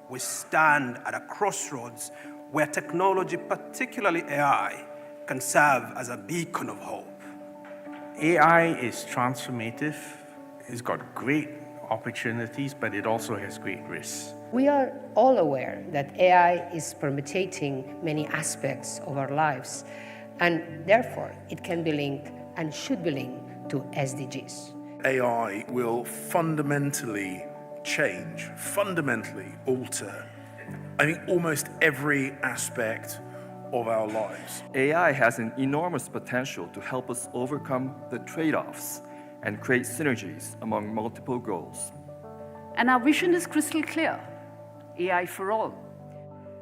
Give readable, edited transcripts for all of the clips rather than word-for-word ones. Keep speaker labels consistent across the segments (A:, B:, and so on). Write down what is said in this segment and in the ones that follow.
A: we stand at a crossroads where technology, particularly AI, can serve as a beacon of hope.
B: AI is transformative. It's got great opportunities, but it also has great risks.
C: We are all aware that AI is permeating many aspects of our lives, and therefore it can be linked and should be linked to SDGs.
D: AI will fundamentally change, fundamentally alter, I think, almost every aspect of our lives.
E: AI has an enormous potential to help us overcome the trade-offs and create synergies among multiple goals.
F: And our vision is crystal clear: AI for all.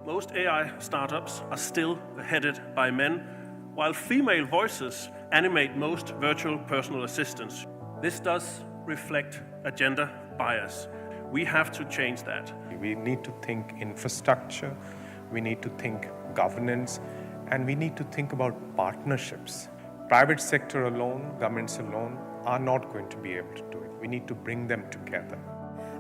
G: Most AI startups are still headed by men, while female voices animate most virtual personal assistants. This does reflect a gender bias. We have to change that.
H: We need to think infrastructure, we need to think governance, and we need to think about partnerships. Private sector alone, governments alone, are not going to be able to do it. We need to bring them together.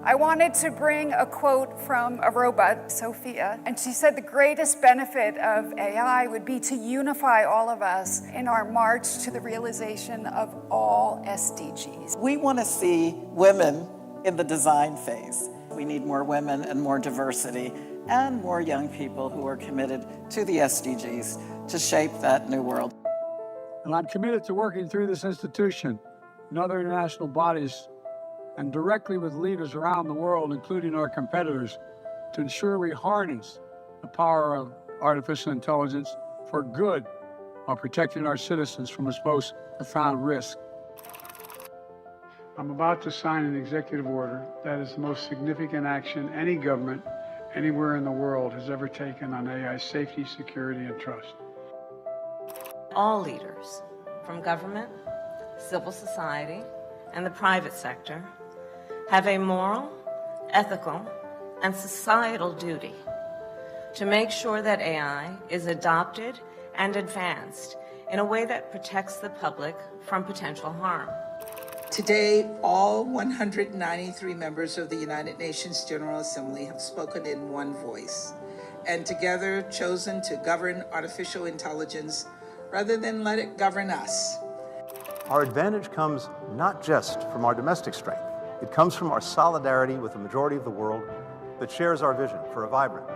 I: I wanted to bring a quote from a robot, Sophia, and she said the greatest benefit of AI would be to unify all of us in our march to the realization of all SDGs.
J: We want to see women in the design phase. We need more women and more diversity and more young people who are committed to the SDGs to shape that new world.
K: And I'm committed to working through this institution and other international bodies and directly with leaders around the world, including our competitors, to ensure we harness the power of artificial intelligence for good while protecting our citizens from its most profound risk. I'm about to sign an executive order that is the most significant action any government anywhere in the world has ever taken on AI safety, security, and trust.
L: All leaders, from government, civil society, and the private sector, have a moral, ethical, and societal duty to make sure that AI is adopted and advanced in a way that protects the public from potential harm.
M: Today, all 193 members of the United Nations General Assembly have spoken in one voice and together chosen to govern artificial intelligence rather than let it govern us.
N: Our advantage comes not just from our domestic strength. It comes from our solidarity with the majority of the world that shares our vision for a vibrant,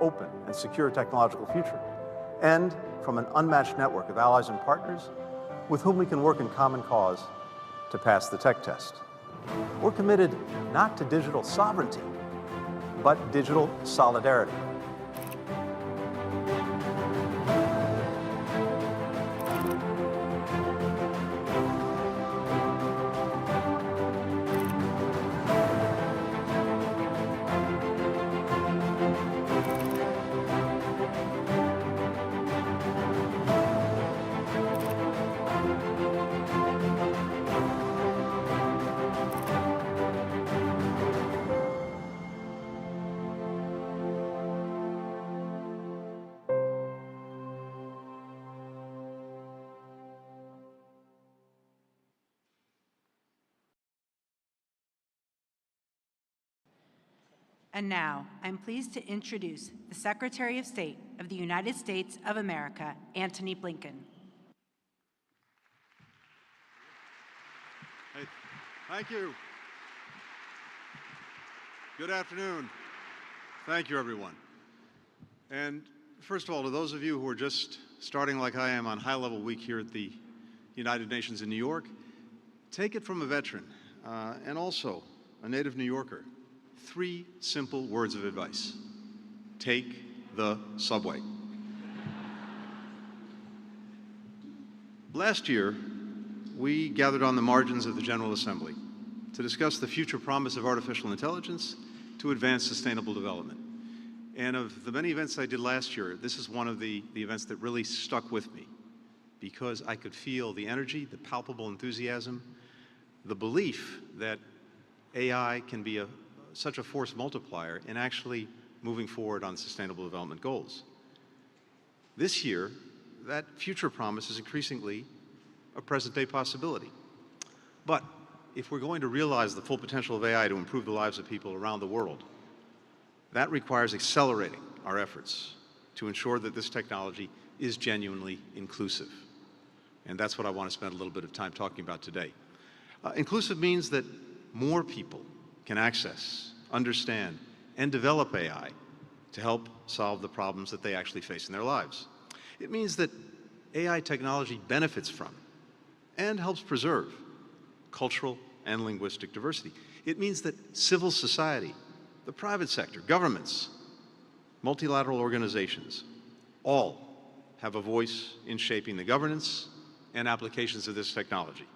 N: open, and secure technological future, and from an unmatched network of allies and partners with whom we can work in common cause to pass the tech test. We're committed not to digital sovereignty, but digital solidarity.
O: And now, I'm pleased to introduce the Secretary of State of the United States of America, Antony Blinken.
P: Hey, thank you. Good afternoon. Thank you, everyone. And first of all, to those of you who are just starting like I am on high-level week here at the United Nations in New York, take it from a veteran and also a native New Yorker. 3 simple words of advice. Take the subway. Last year, we gathered on the margins of the General Assembly to discuss the future promise of artificial intelligence to advance sustainable development. And of the many events I did last year, this is one of the events that really stuck with me because I could feel the energy, the palpable enthusiasm, the belief that AI can be such a force multiplier in actually moving forward on sustainable development goals. This year, that future promise is increasingly a present-day possibility. But if we're going to realize the full potential of AI to improve the lives of people around the world, That requires accelerating our efforts to ensure that this technology is genuinely inclusive. And that's what I want to spend a little bit of time talking about today. Inclusive means that more people can access, understand, and develop AI to help solve the problems that they actually face in their lives. It means that AI technology benefits from and helps preserve cultural and linguistic diversity. It means that civil society, the private sector, governments, multilateral organizations, all have a voice in shaping the governance and applications of this technology.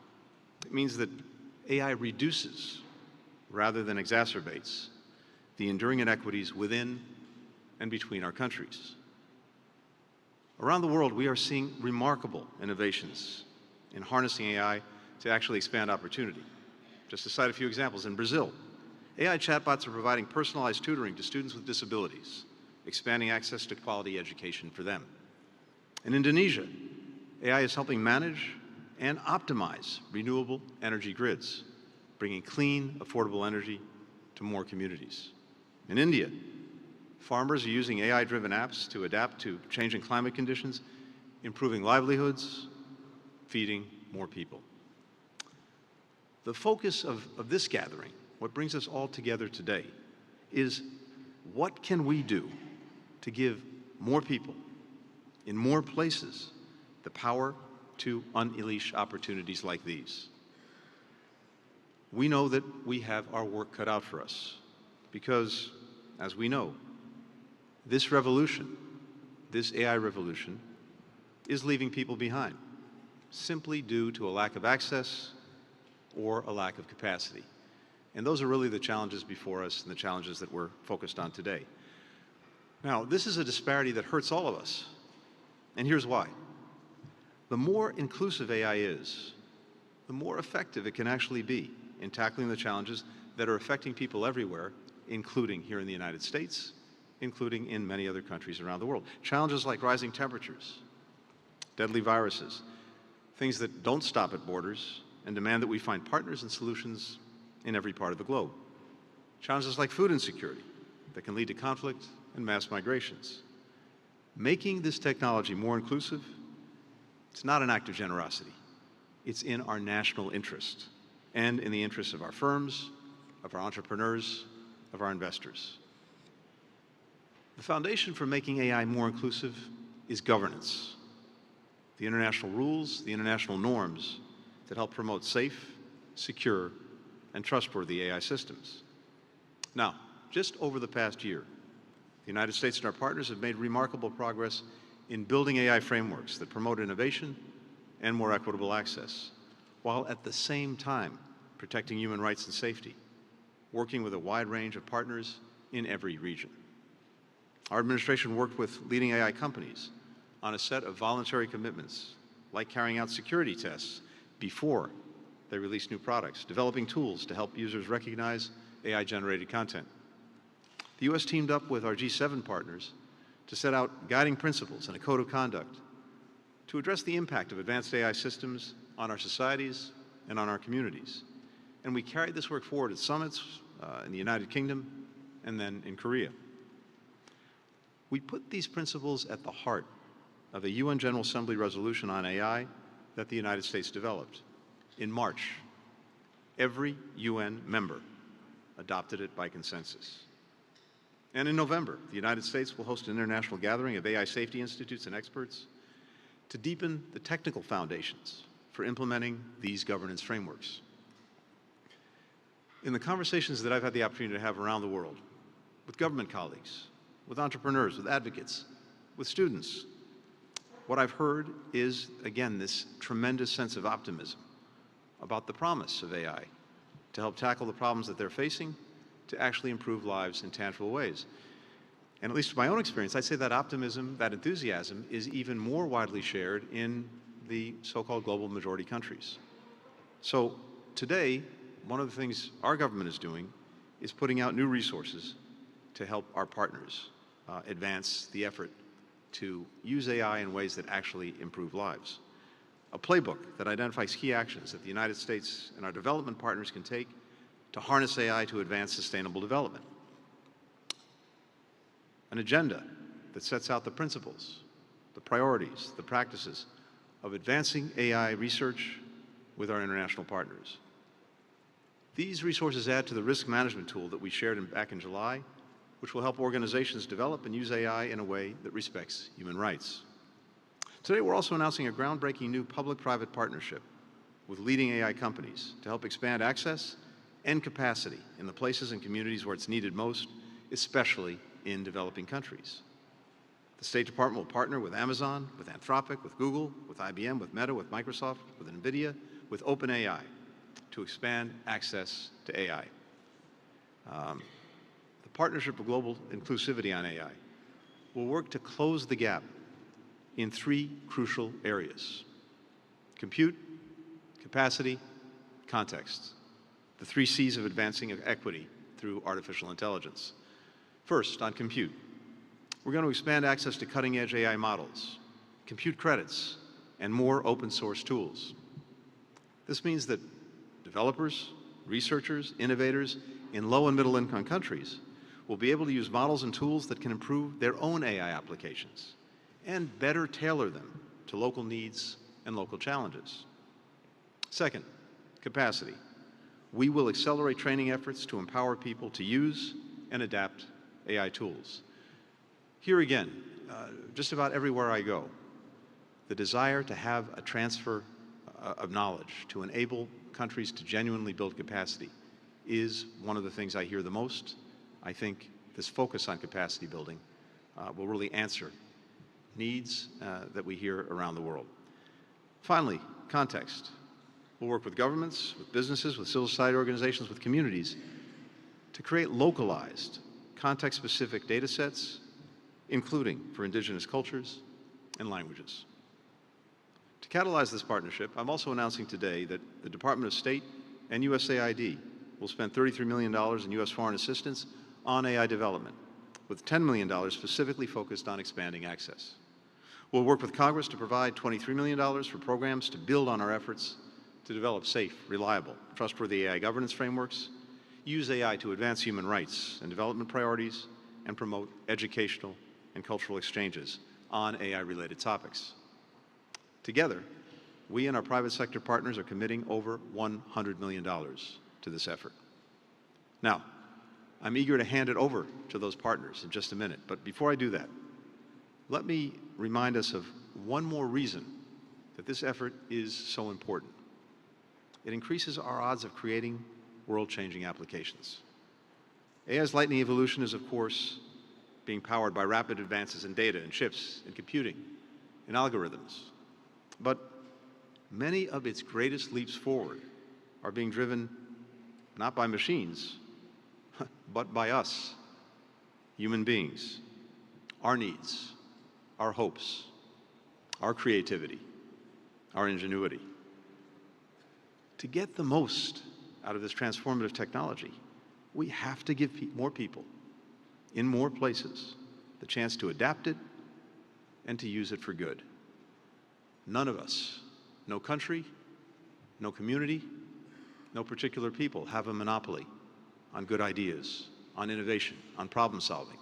P: It means that AI reduces, rather than exacerbates, the enduring inequities within and between our countries. Around the world, we are seeing remarkable innovations in harnessing AI to actually expand opportunity. Just to cite a few examples, in Brazil, AI chatbots are providing personalized tutoring to students with disabilities, expanding access to quality education for them. In Indonesia, AI is helping manage and optimize renewable energy grids, bringing clean, affordable energy to more communities. In India, farmers are using AI-driven apps to adapt to changing climate conditions, improving livelihoods, feeding more people. The focus of this gathering, what brings us all together today, is what can we do to give more people in more places the power to unleash opportunities like these. We know that we have our work cut out for us because, as we know, this revolution, this AI revolution, is leaving people behind, simply due to a lack of access or a lack of capacity. And those are really the challenges before us and the challenges that we're focused on today. Now, this is a disparity that hurts all of us, and here's why. The more inclusive AI is, the more effective it can actually be in tackling the challenges that are affecting people everywhere, including here in the United States, including in many other countries around the world. Challenges like rising temperatures, deadly viruses, things that don't stop at borders and demand that we find partners and solutions in every part of the globe. Challenges like food insecurity that can lead to conflict and mass migrations. Making this technology more inclusive, it's not an act of generosity. It's in our national interest and in the interests of our firms, of our entrepreneurs, of our investors. The foundation for making AI more inclusive is governance. The international rules, the international norms that help promote safe, secure, and trustworthy AI systems. Now, just over the past year, the United States and our partners have made remarkable progress in building AI frameworks that promote innovation and more equitable access, while at the same time protecting human rights and safety, working with a wide range of partners in every region. Our administration worked with leading AI companies on a set of voluntary commitments, like carrying out security tests before they release new products, developing tools to help users recognize AI-generated content. The U.S. teamed up with our G7 partners to set out guiding principles and a code of conduct to address the impact of advanced AI systems on our societies and on our communities. And we carried this work forward at summits in the United Kingdom and then in Korea. We put these principles at the heart of a UN General Assembly resolution on AI that the United States developed. In March, every UN member adopted it by consensus. And in November, the United States will host an international gathering of AI safety institutes and experts to deepen the technical foundations for implementing these governance frameworks. In the conversations that I've had the opportunity to have around the world, with government colleagues, with entrepreneurs, with advocates, with students, what I've heard is, again, this tremendous sense of optimism about the promise of AI to help tackle the problems that they're facing, to actually improve lives in tangible ways. And at least from my own experience, I'd say that optimism, that enthusiasm, is even more widely shared in the so-called global majority countries. So today, one of the things our government is doing is putting out new resources to help our partners advance the effort to use AI in ways that actually improve lives. A playbook that identifies key actions that the United States and our development partners can take to harness AI to advance sustainable development. an agenda that sets out the principles, the priorities, the practices of advancing AI research with our international partners. These resources add to the risk management tool that we shared back in July, which will help organizations develop and use AI in a way that respects human rights. Today, we're also announcing a groundbreaking new public-private partnership with leading AI companies to help expand access and capacity in the places and communities where it's needed most, especially in developing countries. The State Department will partner with Amazon, with Anthropic, with Google, with IBM, with Meta, with Microsoft, with NVIDIA, with OpenAI to expand access to AI. The Partnership for Global Inclusivity on AI will work to close the gap in 3 crucial areas: compute, capacity, context. The 3 C's of advancing equity through artificial intelligence. First, on compute. We're going to expand access to cutting-edge AI models, compute credits, and more open-source tools. This means that developers, researchers, innovators in low and middle-income countries will be able to use models and tools that can improve their own AI applications and better tailor them to local needs and local challenges. Second, capacity. We will accelerate training efforts to empower people to use and adapt AI tools. Here again, just about everywhere I go, the desire to have a transfer of knowledge to enable countries to genuinely build capacity is one of the things I hear the most. I think this focus on capacity building will really answer needs that we hear around the world. Finally, context. We'll work with governments, with businesses, with civil society organizations, with communities to create localized, context-specific data sets, including for indigenous cultures and languages. To catalyze this partnership, I'm also announcing today that the Department of State and USAID will spend $33 million in U.S. foreign assistance on AI development, with $10 million specifically focused on expanding access. We'll work with Congress to provide $23 million for programs to build on our efforts to develop safe, reliable, trustworthy AI governance frameworks, use AI to advance human rights and development priorities, and promote educational and cultural exchanges on AI-related topics. Together, we and our private sector partners are committing over $100 million to this effort. Now, I'm eager to hand it over to those partners in just a minute, but before I do that, let me remind us of one more reason that this effort is so important. It increases our odds of creating world-changing applications. AI's lightning evolution is, of course, being powered by rapid advances in data and chips and computing and algorithms. But many of its greatest leaps forward are being driven not by machines, but by us, human beings, our needs, our hopes, our creativity, our ingenuity. To get the most out of this transformative technology, we have to give more people in more places the chance to adapt it and to use it for good. None of us, no country, no community, no particular people have a monopoly on good ideas, on innovation, on problem solving.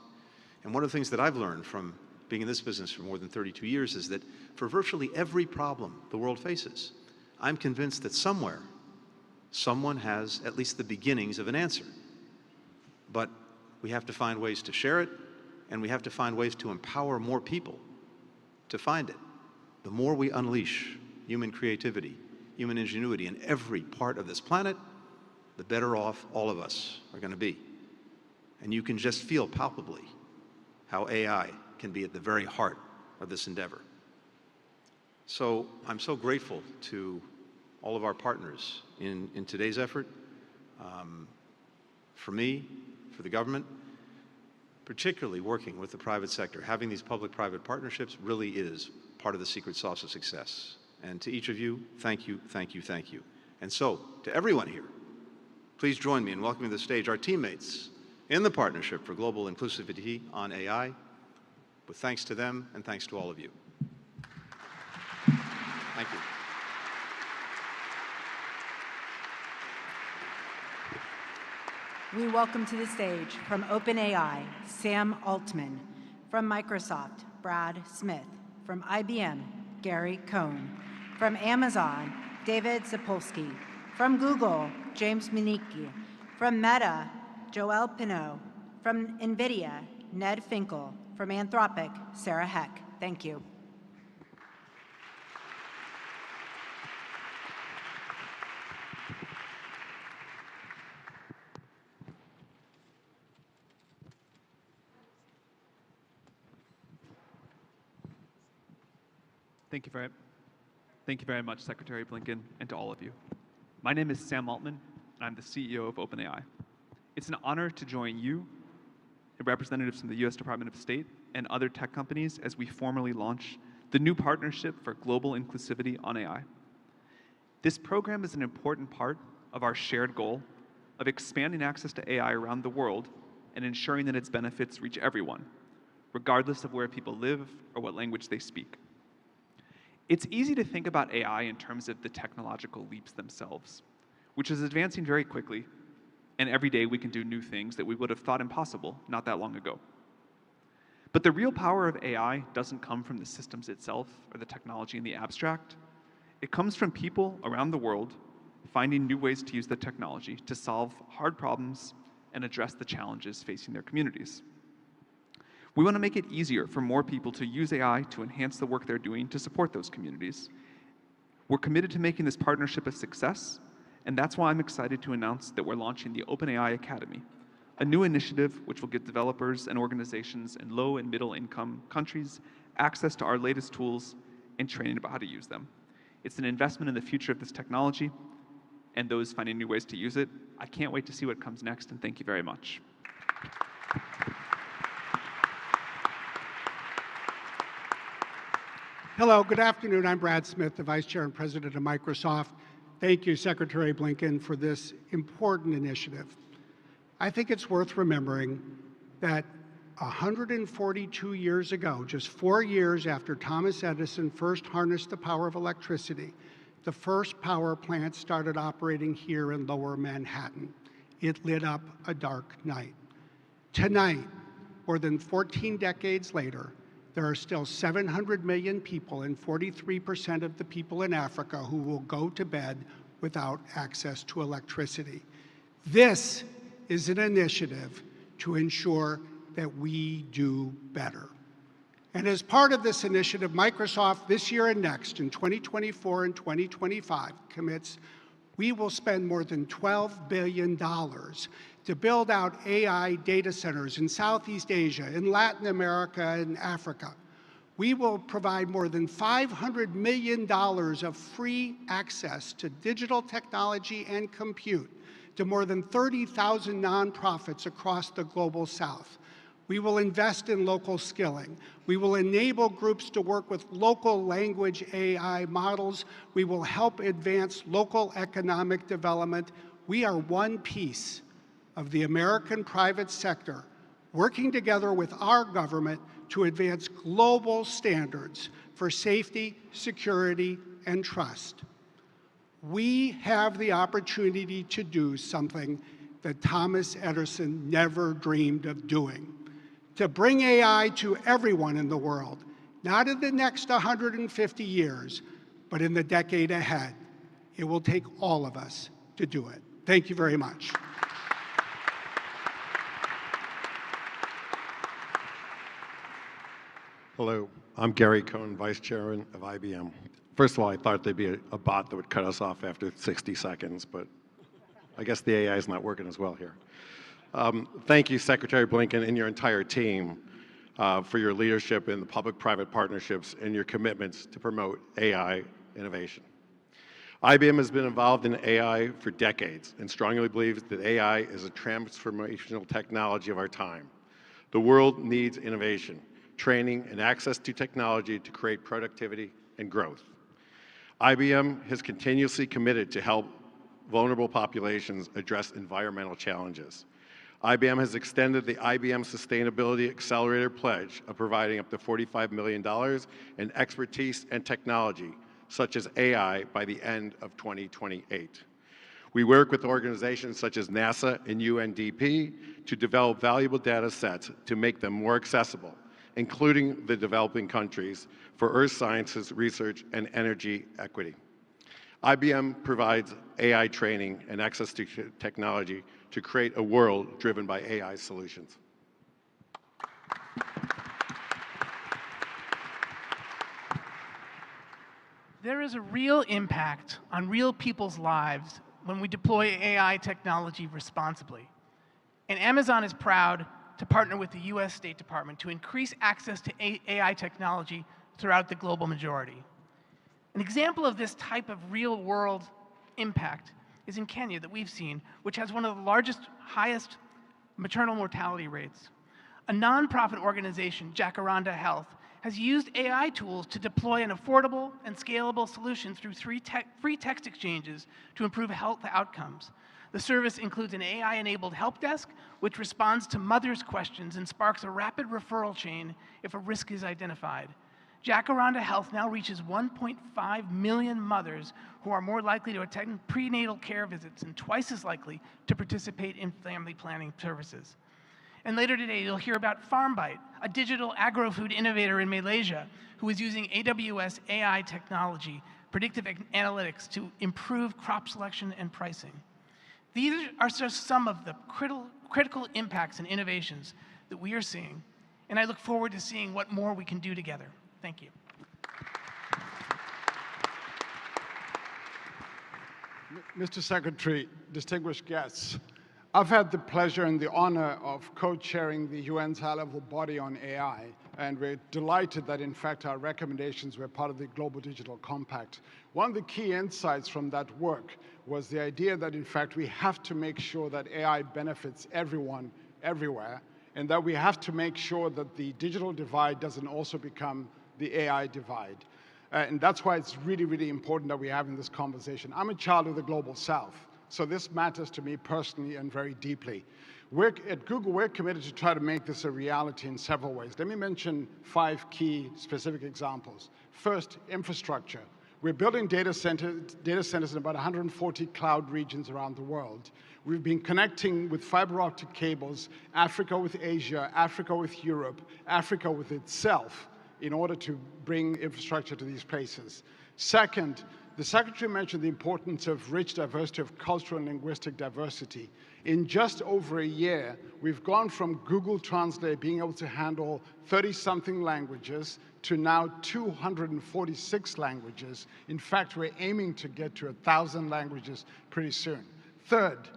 P: And one of the things that I've learned from being in this business for more than 32 years is that for virtually every problem the world faces, I'm convinced that somewhere, someone has at least the beginnings of an answer. But we have to find ways to share it, and we have to find ways to empower more people to find it. The more we unleash human creativity, human ingenuity in every part of this planet, the better off all of us are going to be. And you can just feel palpably how AI can be at the very heart of this endeavor. So I'm so grateful to all of our partners in today's effort, for me, for the government, particularly working with the private sector. Having these public-private partnerships really is part of the secret sauce of success. And to each of you, thank you, thank you, thank you. And so, to everyone here, please join me in welcoming to the stage our teammates in the Partnership for Global Inclusivity on AI, with thanks to them and thanks to all of you. Thank you.
O: We welcome to the stage from OpenAI, Sam Altman, From Microsoft, Brad Smith. From IBM, Gary Cohn. From Amazon, David Zapolsky. From Google, James Municki. From Meta, Joel Pineau. From NVIDIA, Ned Finkel. From Anthropic, Sarah Heck. Thank you.
Q: Thank you very much, Secretary Blinken, and to all of you. My name is Sam Altman, and I'm the CEO of OpenAI. It's an honor to join you, representatives from the U.S. Department of State, and other tech companies as we formally launch the new Partnership for Global Inclusivity on AI. This program is an important part of our shared goal of expanding access to AI around the world and ensuring that its benefits reach everyone, regardless of where people live or what language they speak. It's easy to think about AI in terms of the technological leaps themselves, which is advancing very quickly, and every day we can do new things that we would have thought impossible not that long ago. But the real power of AI doesn't come from the systems itself or the technology in the abstract. It comes from people around the world finding new ways to use the technology to solve hard problems and address the challenges facing their communities. We want to make it easier for more people to use AI to enhance the work they're doing to support those communities. We're committed to making this partnership a success, and that's why I'm excited to announce that we're launching the OpenAI Academy, a new initiative which will give developers and organizations in low and middle income countries access to our latest tools and training about how to use them. It's an investment in the future of this technology and those finding new ways to use it. I can't wait to see what comes next, and thank you very much.
R: Hello, good afternoon. I'm Brad Smith, the Vice Chair and President of Microsoft. Thank you, Secretary Blinken, for this important initiative. I think it's worth remembering that 142 years ago, just 4 years after Thomas Edison first harnessed the power of electricity, the first power plant started operating here in Lower Manhattan. It lit up a dark night. Tonight, more than 14 decades later, there are still 700 million people and 43% of the people in Africa who will go to bed without access to electricity. This is an initiative to ensure that we do better. And as part of this initiative, Microsoft this year and next, in 2024 and 2025, commits we will spend more than $12 billion to build out AI data centers in Southeast Asia, in Latin America, and Africa. We will provide more than $500 million of free access to digital technology and compute to more than 30,000 nonprofits across the Global South. We will invest in local skilling. We will enable groups to work with local language AI models. We will help advance local economic development. We are one piece of the American private sector working together with our government to advance global standards for safety, security, and trust. We have the opportunity to do something that Thomas Edison never dreamed of doing, to bring AI to everyone in the world, not in the next 150 years, but in the decade ahead. It will take all of us to do it. Thank you very much.
S: Hello, I'm Gary Cohn, Vice Chairman of IBM. First of all, I thought there'd be a bot that would cut us off after 60 seconds, but I guess the AI is not working as well here. Thank you, Secretary Blinken, and your entire team for your leadership in the public-private partnerships and your commitments to promote AI innovation. IBM has been involved in AI for decades and strongly believes that AI is a transformational technology of our time. The world needs innovation, training, and access to technology to create productivity and growth. IBM has continuously committed to help vulnerable populations address environmental challenges. IBM has extended the IBM Sustainability Accelerator pledge of providing up to $45 million in expertise and technology, such as AI, by the end of 2028. We work with organizations such as NASA and UNDP to develop valuable data sets to make them more accessible including the developing countries, for earth sciences research and energy equity. IBM provides AI training and access to technology to create a world driven by AI solutions.
T: There is a real impact on real people's lives when we deploy AI technology responsibly. And Amazon is proud to partner with the US State Department to increase access to AI technology throughout the global majority. An example of this type of real-world impact is in Kenya that we've seen, which has one of the largest, highest maternal mortality rates. A nonprofit organization, Jacaranda Health, has used AI tools to deploy an affordable and scalable solution through free text exchanges to improve health outcomes. The service includes an AI-enabled help desk, which responds to mothers' questions and sparks a rapid referral chain if a risk is identified. Jacaranda Health now reaches 1.5 million mothers who are more likely to attend prenatal care visits and twice as likely to participate in family planning services. And later today, you'll hear about FarmBite, a digital agro-food innovator in Malaysia who is using AWS AI technology, predictive analytics, to improve crop selection and pricing. These are just some of the critical impacts and innovations that we are seeing, and I look forward to seeing what more we can do together. Thank you.
R: Mr. Secretary, distinguished guests, I've had the pleasure and the honor of co-chairing the UN's high-level body on AI, and we're delighted that, in fact, our recommendations were part of the Global Digital Compact. One of the key insights from that work was the idea that, in fact, we have to make sure that AI benefits everyone, everywhere, and that we have to make sure that the digital divide doesn't also become the AI divide. And that's why it's really, really important that we're having this conversation. I'm a child of the Global South, so this matters to me personally and very deeply. At Google, we're committed to try to make this a reality in several ways. Let me mention 5 key specific examples. First, infrastructure. We're building data centers in about 140 cloud regions around the world. We've been connecting with fiber optic cables, Africa with Asia, Africa with Europe, Africa with itself, in order to bring infrastructure to these places. Second, the Secretary mentioned the importance of rich diversity of cultural and linguistic diversity. In just over a year, we've gone from Google Translate being able to handle 30-something languages to now 246 languages. In fact, we're aiming to get to 1,000 languages pretty soon. Third,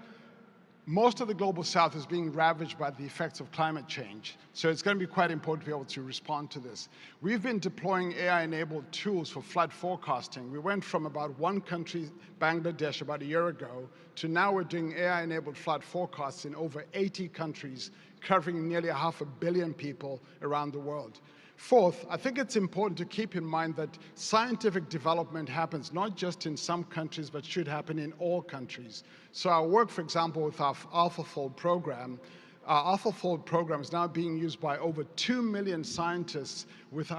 R: most of the Global South is being ravaged by the effects of climate change, so it's going to be quite important to be able to respond to this. We've been deploying AI-enabled tools for flood forecasting. We went from about one country, Bangladesh, about a year ago, to now we're doing AI-enabled flood forecasts in over 80 countries, covering nearly 500 million people around the world. Fourth, I think it's important to keep in mind that scientific development happens not just in some countries, but should happen in all countries. So our work, for example, with our AlphaFold program, our AlphaFold program is now being used by over 2 million scientists with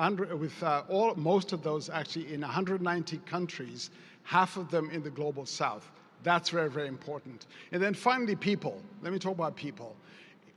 R: most of those actually in 190 countries, half of them in the Global South. That's very, very important. And then finally, people. Let me talk about people.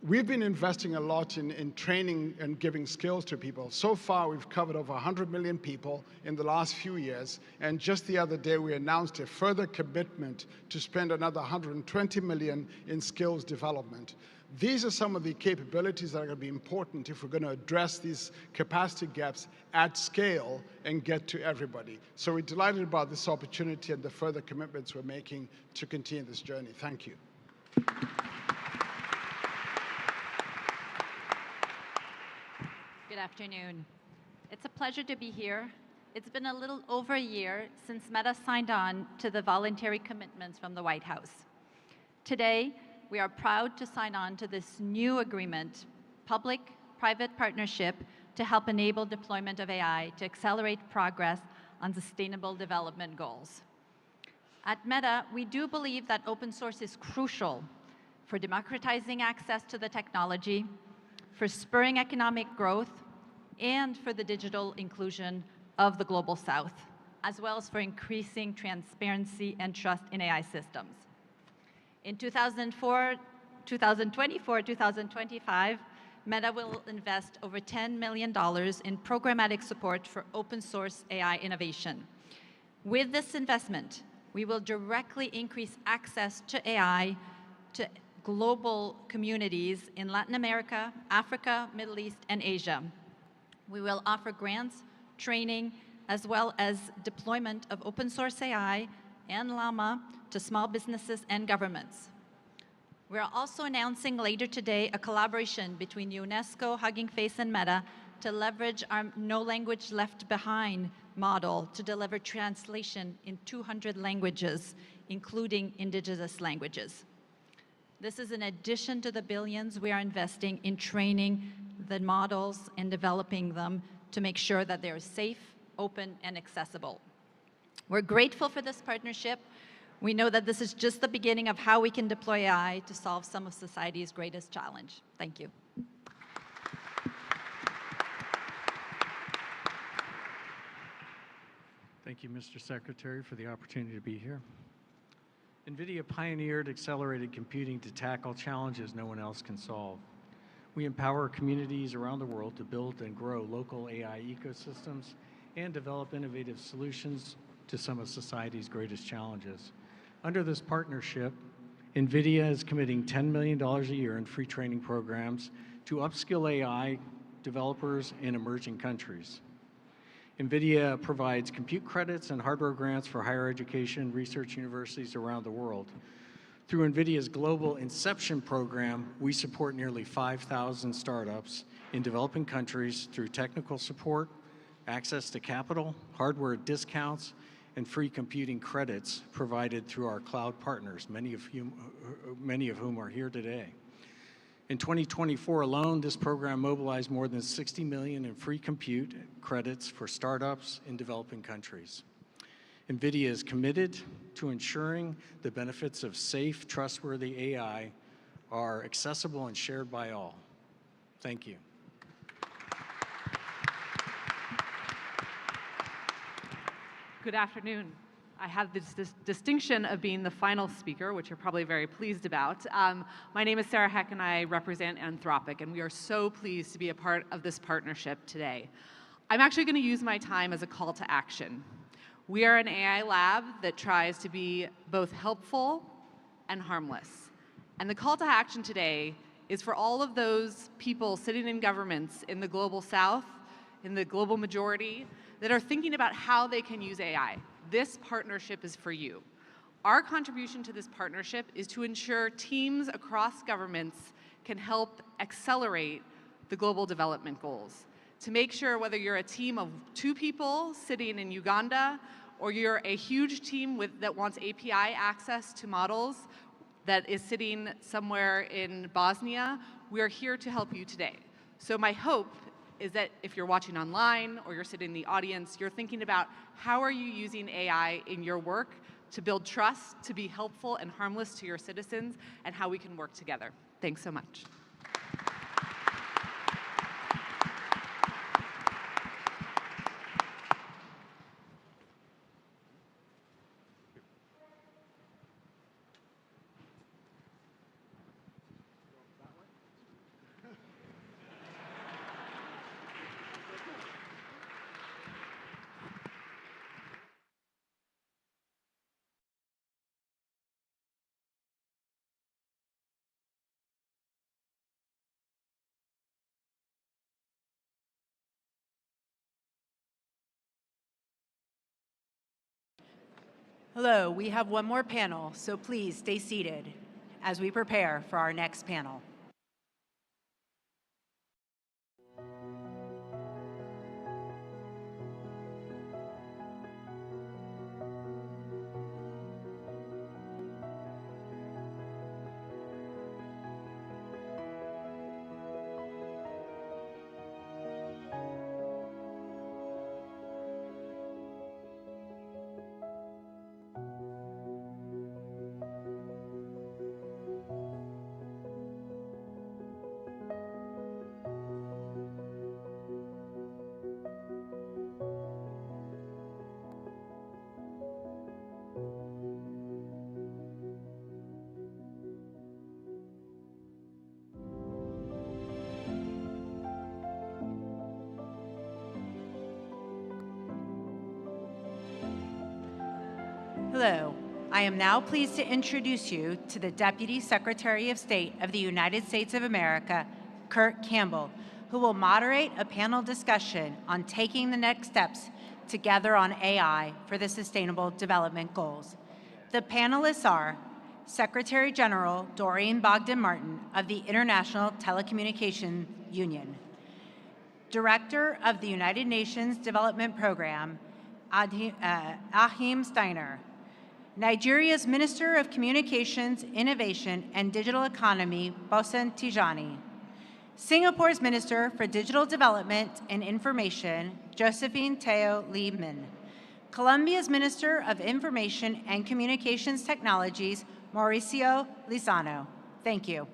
R: We've been investing a lot in training and giving skills to people. So far, we've covered over 100 million people in the last few years, and just the other day, we announced a further commitment to spend another 120 million in skills development. These are some of the capabilities that are going to be important if we're going to address these capacity gaps at scale and get to everybody. So we're delighted about this opportunity and the further commitments we're making to continue this journey. Thank you.
U: Good afternoon. It's a pleasure to be here. It's been a little over a year since Meta signed on to the voluntary commitments from the White House. Today, we are proud to sign on to this new agreement, public-private partnership to help enable deployment of AI to accelerate progress on sustainable development goals. At Meta, we do believe that open source is crucial for democratizing access to the technology, for spurring economic growth, and for the digital inclusion of the Global South, as well as for increasing transparency and trust in AI systems. In 2024, 2025, Meta will invest over $10 million in programmatic support for open source AI innovation. With this investment, we will directly increase access to AI to global communities in Latin America, Africa, Middle East, and Asia. We will offer grants, training, as well as deployment of open source AI and Llama to small businesses and governments. We are also announcing later today a collaboration between UNESCO, Hugging Face, and Meta to leverage our No Language Left Behind model to deliver translation in 200 languages, including indigenous languages. This is in addition to the billions we are investing in training the models and developing them to make sure that they're safe, open, and accessible. We're grateful for this partnership. We know that this is just the beginning of how we can deploy AI to solve some of society's greatest challenge. Thank you.
A: Thank you, Mr. Secretary, for the opportunity to be here. NVIDIA pioneered accelerated computing to tackle challenges no one else can solve. We empower communities around the world to build and grow local AI ecosystems and develop innovative solutions to some of society's greatest challenges. Under this partnership, NVIDIA is committing $10 million a year in free training programs to upskill AI developers in emerging countries. NVIDIA provides compute credits and hardware grants for higher education research universities around the world. Through NVIDIA's Global Inception program, we support nearly 5,000 startups in developing countries through technical support, access to capital, hardware discounts, and free computing credits provided through our cloud partners, many of whom are here today. In 2024 alone, this program mobilized more than $60 million in free compute credits for startups in developing countries. NVIDIA is committed to ensuring the benefits of safe, trustworthy AI are accessible and shared by all. Thank you.
V: Good afternoon. I have this distinction of being the final speaker, which you're probably very pleased about. My name is Sarah Heck, and I represent Anthropic, and we are so pleased to be a part of this partnership today. I'm actually going to use my time as a call to action. We are an AI lab that tries to be both helpful and harmless. And the call to action today is for all of those people sitting in governments in the global south, in the global majority, that are thinking about how they can use AI. This partnership is for you. Our contribution to this partnership is to ensure teams across governments can help accelerate the global development goals. To make sure whether you're a team of 2 people sitting in Uganda, or you're a huge team that wants API access to models that is sitting somewhere in Bosnia, we are here to help you today. So my hope is that if you're watching online or you're sitting in the audience, you're thinking about how are you using AI in your work to build trust, to be helpful and harmless to your citizens, and how we can work together. Thanks so much.
O: Hello, we have one more panel, so please stay seated as we prepare for our next panel. Hello. I am now pleased to introduce you to the Deputy Secretary of State of the United States of America, Kurt Campbell, who will moderate a panel discussion on taking the next steps together on AI for the Sustainable Development Goals. The panelists are Secretary General Doreen Bogdan-Martin of the International Telecommunication Union, Director of the United Nations Development Program, Achim Steiner, Nigeria's Minister of Communications, Innovation, and Digital Economy, Bosen Tijani, Singapore's Minister for Digital Development and Information, Josephine Teo Liebman, Colombia's Minister of Information and Communications Technologies, Mauricio Lizano. Thank you.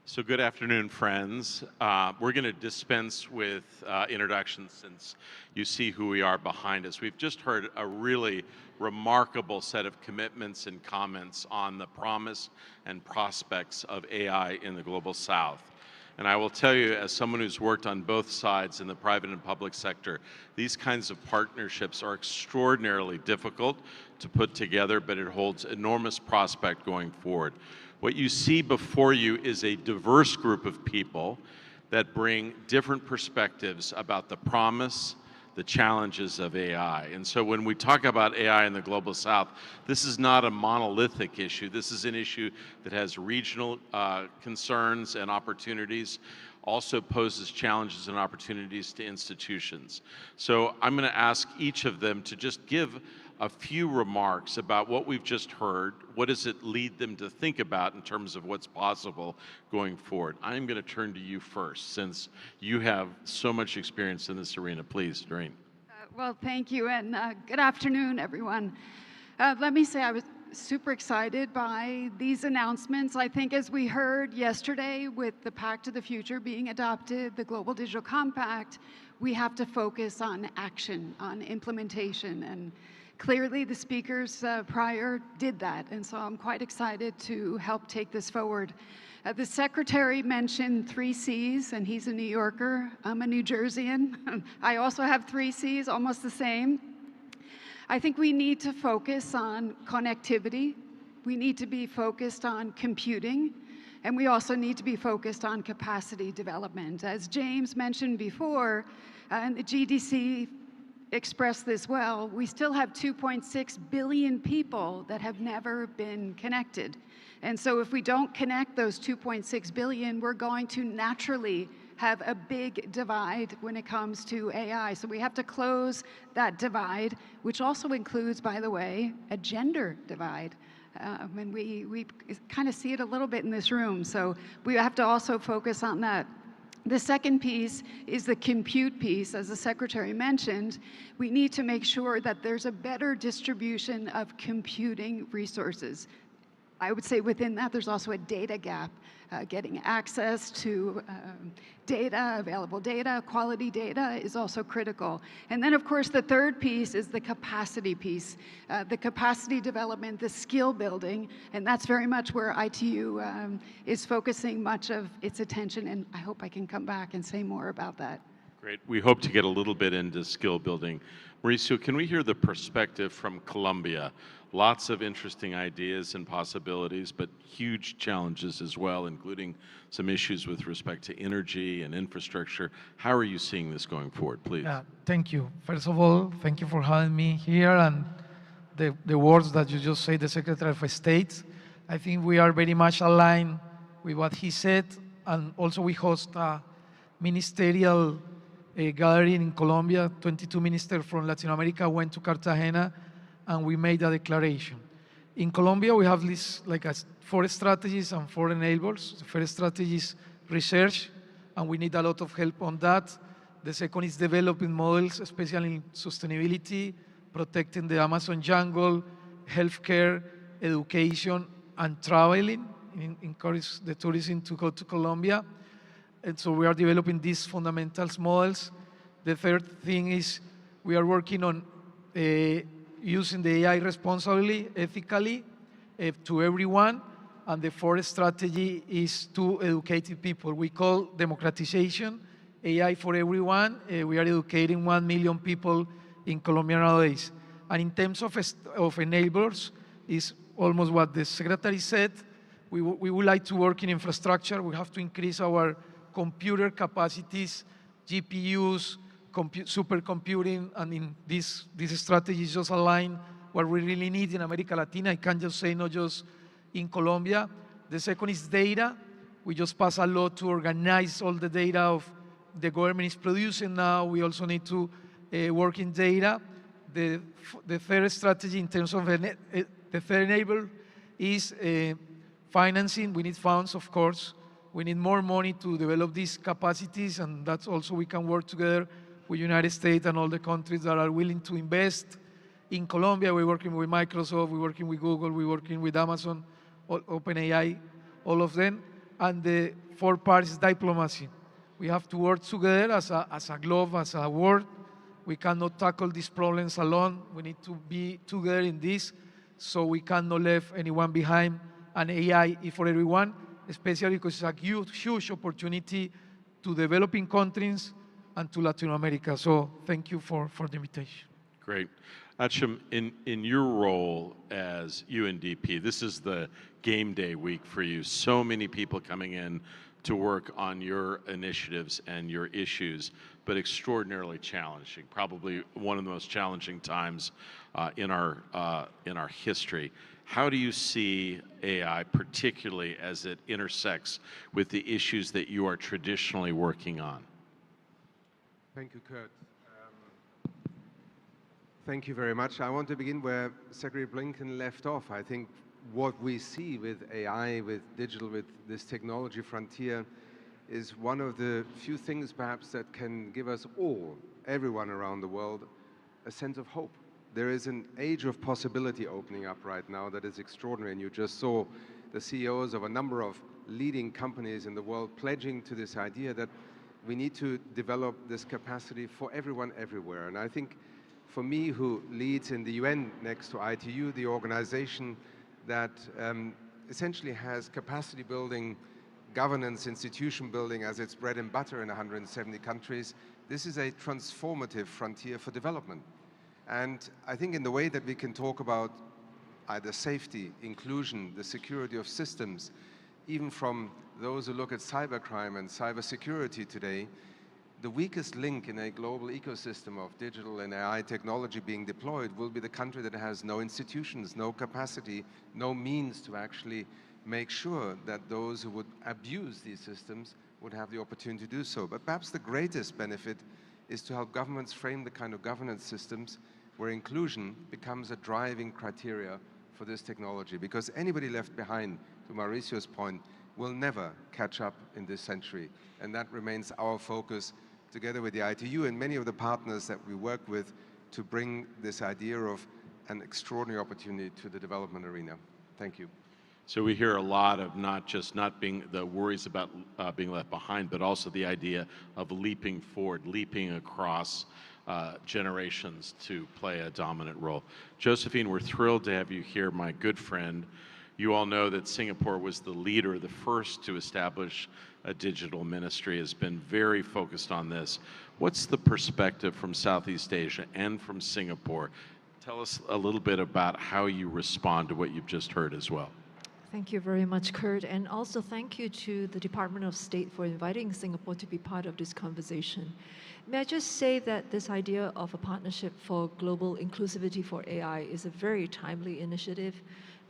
B: So good afternoon, friends. We're going to dispense with introductions since you see who we are behind us. We've just heard a really remarkable set of commitments and comments on the promise and prospects of AI in the Global South. And I will tell you, as someone who's worked on both sides in the private and public sector, these kinds of partnerships are extraordinarily difficult to put together, but it holds enormous prospect going forward. What you see before you is a diverse group of people that bring different perspectives about the promise, the challenges of AI. And so when we talk about AI in the Global South, this is not a monolithic issue. This is an issue that has regional concerns and opportunities, also poses challenges and opportunities to institutions. So I'm going to ask each of them to just give a few remarks about what we've just heard. What does it lead them to think about in terms of what's possible going forward? I'm going to turn to you first, since you have so much experience in this arena. Please, Doreen.
I: Well, thank you, and good afternoon, everyone. Let me say I was super excited by these announcements. I think as we heard yesterday with the Pact of the Future being adopted, the Global Digital Compact, we have to focus on action, on implementation, and clearly the speakers prior did that, and so I'm quite excited to help take this forward. The Secretary mentioned 3 C's, and he's a New Yorker. I'm a New Jerseyan. I also have 3 C's, almost the same. I think we need to focus on connectivity. We need to be focused on computing, and we also need to be focused on capacity development. As James mentioned before, and the GDC expressed this well, we still have 2.6 billion people that have never been connected. And so if we don't connect those 2.6 billion, we're going to naturally have a big divide when it comes to AI. So we have to close that divide, which also includes, by the way, a gender divide. And we kind of see it a little bit in this room. So we have to also focus on that. The second piece is the compute piece. As the Secretary mentioned, we need to make sure that there's a better distribution of computing resources. I would say within that, there's also a data gap. Getting access to data, available data, quality data is also critical. And then, of course, the third piece is the capacity piece, the capacity development, the skill building, and that's very much where ITU is focusing much of its attention, and I hope I can come back and say more about that.
B: Great. We hope to get a little bit into skill building. Mauricio, can we hear the perspective from Colombia? Lots of interesting ideas and possibilities, but huge challenges as well, including some issues with respect to energy and infrastructure. How are you seeing this going forward, please?
C: Yeah, thank you. First of all, thank you for having me here, and the words that you just said, the Secretary of State. I think we are very much aligned with what he said, and also we host a ministerial gathering in Colombia. 22 ministers from Latin America went to Cartagena, and we made a declaration. In Colombia, we have this, like 4 strategies and 4 enablers. The first strategy is research, and we need a lot of help on that. The second is developing models, especially in sustainability, protecting the Amazon jungle, healthcare, education, and traveling, encourage the tourism to go to Colombia. And so we are developing these fundamentals models. The third thing is we are working on using the AI responsibly, ethically, to everyone. And the fourth strategy is to educate people. We call democratization, AI for everyone. We are educating 1 million people in Colombia nowadays. And in terms of enablers, is almost what the secretary said. We would like to work in infrastructure. We have to increase our computer capacities, GPUs, supercomputing, and in this strategy just align what we really need in America Latina. I can't just say not just in Colombia. The second is data. We just passed a law to organize all the data of the government is producing now. We also need to work in data. The third strategy in terms of the third enabler is financing. We need funds, of course. We need more money to develop these capacities, and that's also we can work together with United States and all the countries that are willing to invest. In Colombia, we're working with Microsoft, we're working with Google, we're working with Amazon, OpenAI, all of them. And the fourth part is diplomacy. We have to work together as a globe, as a world. We cannot tackle these problems alone. We need to be together in this, so we cannot leave anyone behind. And AI is for everyone, especially because it's a huge opportunity to developing countries and to Latin America. So thank you for the invitation.
B: Great. Achim, in your role as UNDP, this is the game day week for you. So many people coming in to work on your initiatives and your issues, but extraordinarily challenging. Probably one of the most challenging times in our history. How do you see AI, particularly as it intersects with the issues that you are traditionally working on?
D: Thank you, Kurt. Thank you very much. I want to begin where Secretary Blinken left off. I think what we see with AI, with digital, with this technology frontier is one of the few things perhaps that can give us all, everyone around the world, a sense of hope. There is an age of possibility opening up right now that is extraordinary, and you just saw the CEOs of a number of leading companies in the world pledging to this idea that we need to develop this capacity for everyone everywhere. And I think for me, who leads in the UN next to ITU, the organization that essentially has capacity building, governance, institution building as its bread and butter in 170 countries, this is a transformative frontier for development. And I think in the way that we can talk about either safety, inclusion, the security of systems, even from those who look at cybercrime and cybersecurity today, the weakest link in a global ecosystem of digital and AI technology being deployed will be the country that has no institutions, no capacity, no means to actually make sure that those who would abuse these systems would have the opportunity to do so. But perhaps the greatest benefit is to help governments frame the kind of governance systems where inclusion becomes a driving criteria for this technology. Because anybody left behind, to Mauricio's point, will never catch up in this century. And that remains our focus, together with the ITU and many of the partners that we work with, to bring this idea of an extraordinary opportunity to the development arena. Thank you.
B: So we hear a lot of not being the worries about being left behind, but also the idea of leaping forward, leaping across generations to play a dominant role. Josephine, we're thrilled to have you here, my good friend. You all know that Singapore was the leader, the first to establish a digital ministry, has been very focused on this. What's the perspective from Southeast Asia and from Singapore? Tell us a little bit about how you respond to what you've just heard as well.
E: Thank you very much, Kurt. And also thank you to the Department of State for inviting Singapore to be part of this conversation. May I just say that this idea of a partnership for global inclusivity for AI is a very timely initiative.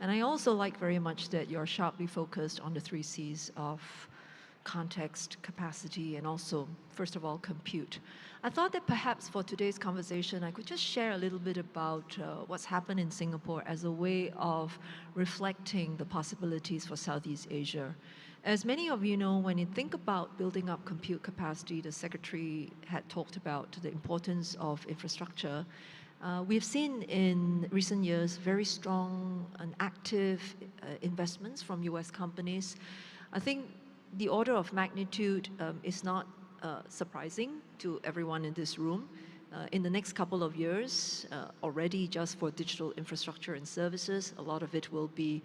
E: And I also like very much that you're sharply focused on the 3 C's of context, capacity, and also, first of all, compute. I thought that perhaps for today's conversation, I could just share a little bit about what's happened in Singapore as a way of reflecting the possibilities for Southeast Asia. As many of you know, when you think about building up compute capacity, the Secretary had talked about the importance of infrastructure. We've seen in recent years very strong and active investments from US companies. I think the order of magnitude is not surprising to everyone in this room. In the next couple of years, already just for digital infrastructure and services, a lot of it will be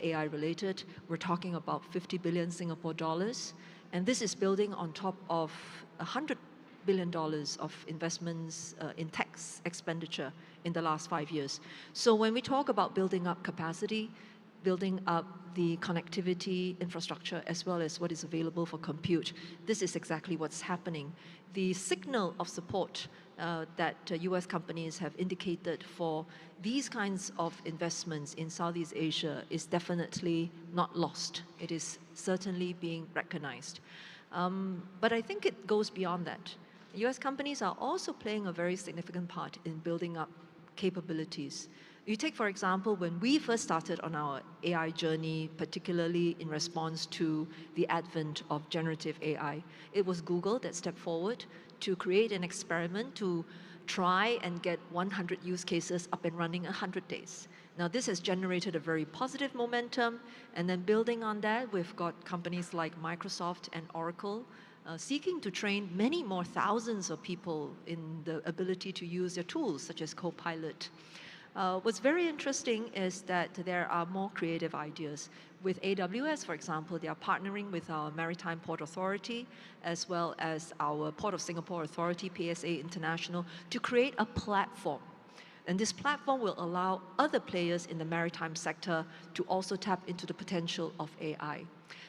E: AI related. We're talking about 50 billion Singapore dollars, and this is building on top of $100 billion of investments in tax expenditure in the last 5 years. So when we talk about building up capacity, building up the connectivity infrastructure as well as what is available for compute, this is exactly what's happening. The signal of support that US companies have indicated for these kinds of investments in Southeast Asia is definitely not lost. It is certainly being recognized. But I think it goes beyond that. US companies are also playing a very significant part in building up capabilities. You take, for example, when we first started on our AI journey, particularly in response to the advent of generative AI, it was Google that stepped forward to create an experiment to try and get 100 use cases up and running in 100 days. Now, this has generated a very positive momentum, and then building on that, we've got companies like Microsoft and Oracle seeking to train many more thousands of people in the ability to use their tools, such as Copilot. What's very interesting is that there are more creative ideas. With AWS, for example, they are partnering with our Maritime Port Authority, as well as our Port of Singapore Authority, PSA International, to create a platform. And this platform will allow other players in the maritime sector to also tap into the potential of AI.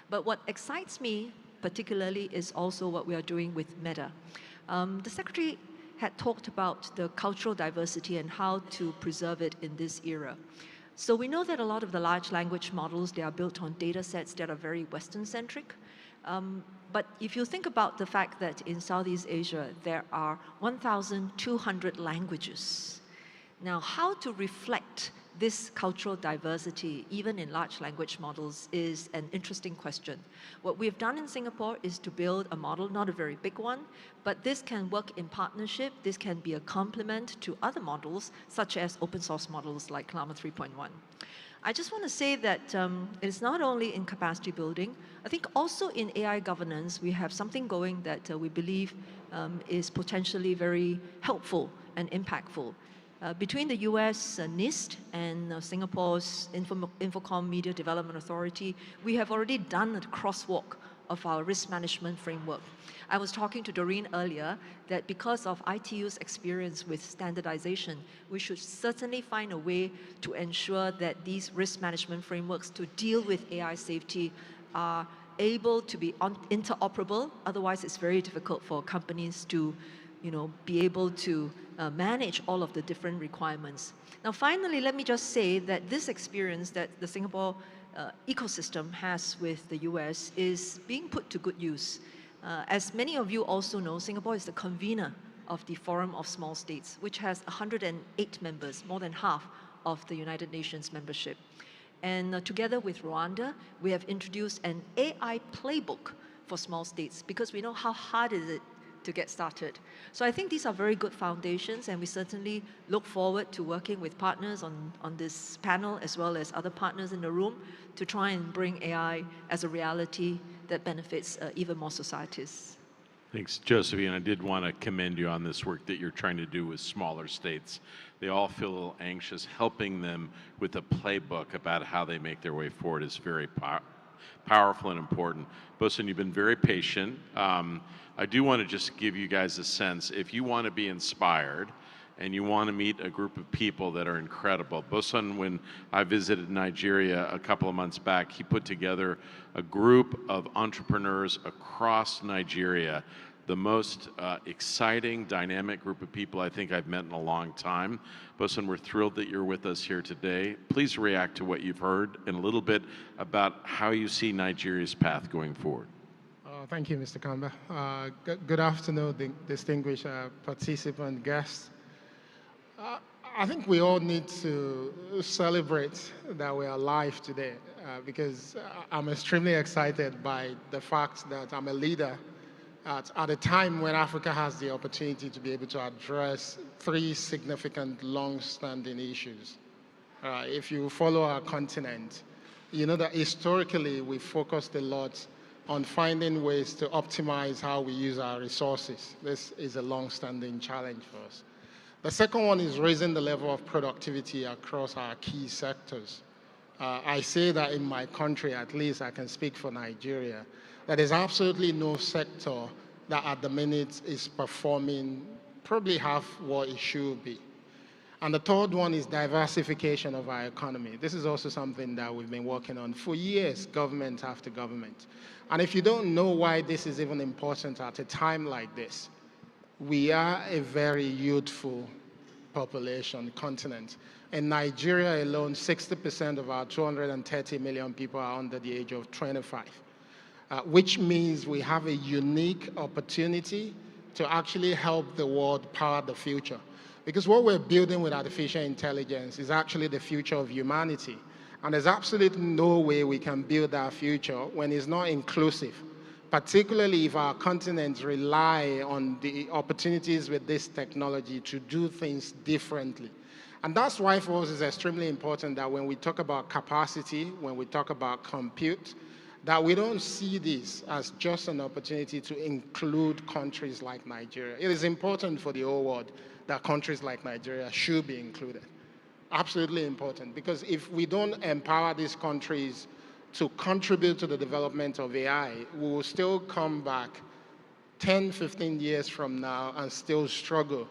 E: But what excites me particularly is also what we are doing with Meta. The Secretary had talked about the cultural diversity and how to preserve it in this era. So we know that a lot of the large language models, they are built on data sets that are very Western-centric. But if you think about the fact that in Southeast Asia, there are 1,200 languages. Now, how to reflect this cultural diversity, even in large language models, is an interesting question. What we've done in Singapore is to build a model, not a very big one, but this can work in partnership. This can be a complement to other models, such as open source models like Llama 3.1. I just want to say that it's not only in capacity building. I think also in AI governance, we have something going that we believe is potentially very helpful and impactful. Between the US NIST and Singapore's Infocom Media Development Authority, we have already done a crosswalk of our risk management framework. I was talking to Doreen earlier that because of ITU's experience with standardization, we should certainly find a way to ensure that these risk management frameworks to deal with AI safety are able to be interoperable. Otherwise, it's very difficult for companies to be able to manage all of the different requirements. Now, finally, let me just say that this experience that the Singapore ecosystem has with the US is being put to good use. As many of you also know, Singapore is the convener of the Forum of Small States, which has 108 members, more than half of the United Nations membership. And together with Rwanda, we have introduced an AI playbook for small states because we know how hard is it to get started. So I think these are very good foundations, and we certainly look forward to working with partners on this panel, as well as other partners in the room, to try and bring AI as a reality that benefits even more societies.
B: Thanks, Josephine. I did want to commend you on this work that you're trying to do with smaller states. They all feel a little anxious. Helping them with a playbook about how they make their way forward is very powerful and important. Bosun, you've been very patient. I do want to just give you guys a sense. If you want to be inspired and you want to meet a group of people that are incredible, Bosun, when I visited Nigeria a couple of months back, he put together a group of entrepreneurs across Nigeria, the most exciting, dynamic group of people I think I've met in a long time. Bosun, we're thrilled that you're with us here today. Please react to what you've heard and a little bit about how you see Nigeria's path going forward.
F: Thank you, Mr. Kamba. Good afternoon, distinguished participant guests. I think we all need to celebrate that we are alive today because I'm extremely excited by the fact that I'm a leader at a time when Africa has the opportunity to be able to address 3 significant, long-standing issues. If you follow our continent, you know that historically we focused a lot on finding ways to optimize how we use our resources. This is a long-standing challenge for us. The second one is raising the level of productivity across our key sectors. I say that in my country, at least I can speak for Nigeria, that there's absolutely no sector that at the minute is performing probably half what it should be. And the third one is diversification of our economy. This is also something that we've been working on for years, government after government. And if you don't know why this is even important at a time like this, we are a very youthful population continent. In Nigeria alone, 60% of our 230 million people are under the age of 25, which means we have a unique opportunity to actually help the world power the future. Because what we're building with artificial intelligence is actually the future of humanity. And there's absolutely no way we can build our future when it's not inclusive, particularly if our continents rely on the opportunities with this technology to do things differently. And that's why for us it's extremely important that when we talk about capacity, when we talk about compute, that we don't see this as just an opportunity to include countries like Nigeria. It is important for the whole world that countries like Nigeria should be included. Absolutely important, because if we don't empower these countries to contribute to the development of AI, we will still come back 10, 15 years from now and still struggle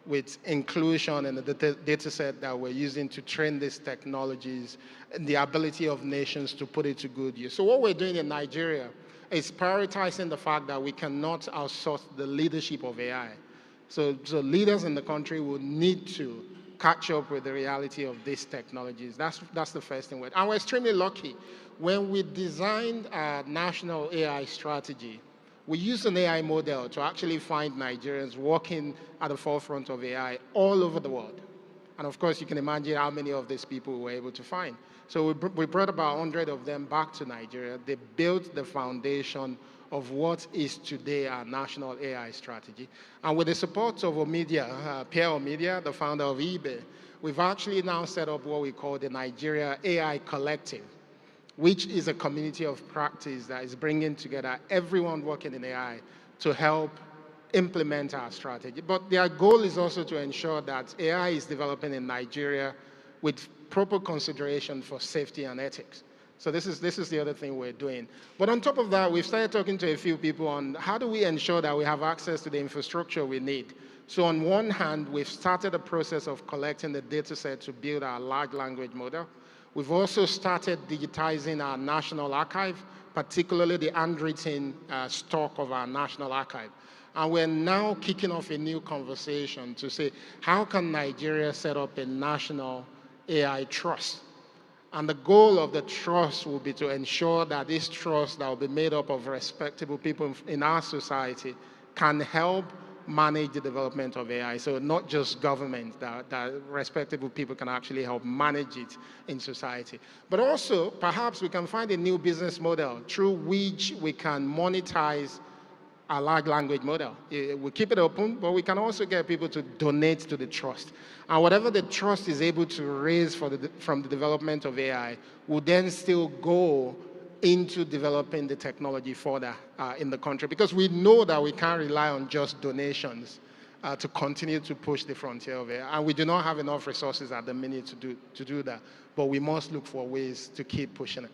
F: with inclusion in the data set that we're using to train these technologies and the ability of nations to put it to good use. So what we're doing in Nigeria is prioritizing the fact that we cannot outsource the leadership of AI. So leaders in the country will need to catch up with the reality of these technologies. That's the first thing. And we're extremely lucky. When we designed our national AI strategy, we used an AI model to actually find Nigerians working at the forefront of AI all over the world. And of course, you can imagine how many of these people we were able to find. So we brought about 100 of them back to Nigeria. They built the foundation of what is today our national AI strategy. And with the support of Omidia, Pierre Omidia, the founder of eBay, we've actually now set up what we call the Nigeria AI Collective, which is a community of practice that is bringing together everyone working in AI to help implement our strategy. But their goal is also to ensure that AI is developing in Nigeria with proper consideration for safety and ethics. So this is the other thing we're doing. But on top of that, we've started talking to a few people on how do we ensure that we have access to the infrastructure we need. So on one hand, we've started a process of collecting the data set to build our large language model. We've also started digitizing our national archive, particularly the handwritten stock of our national archive. And we're now kicking off a new conversation to say, how can Nigeria set up a national AI trust? And the goal of the trust will be to ensure that this trust that will be made up of respectable people in our society can help manage the development of AI. So not just government, that respectable people can actually help manage it in society. But also, perhaps we can find a new business model through which we can monetize a large language model. We keep it open, but we can also get people to donate to the trust. And whatever the trust is able to raise from the development of AI will then still go into developing the technology further in the country. Because we know that we can't rely on just donations to continue to push the frontier of AI. And we do not have enough resources at the minute to do that. But we must look for ways to keep pushing it.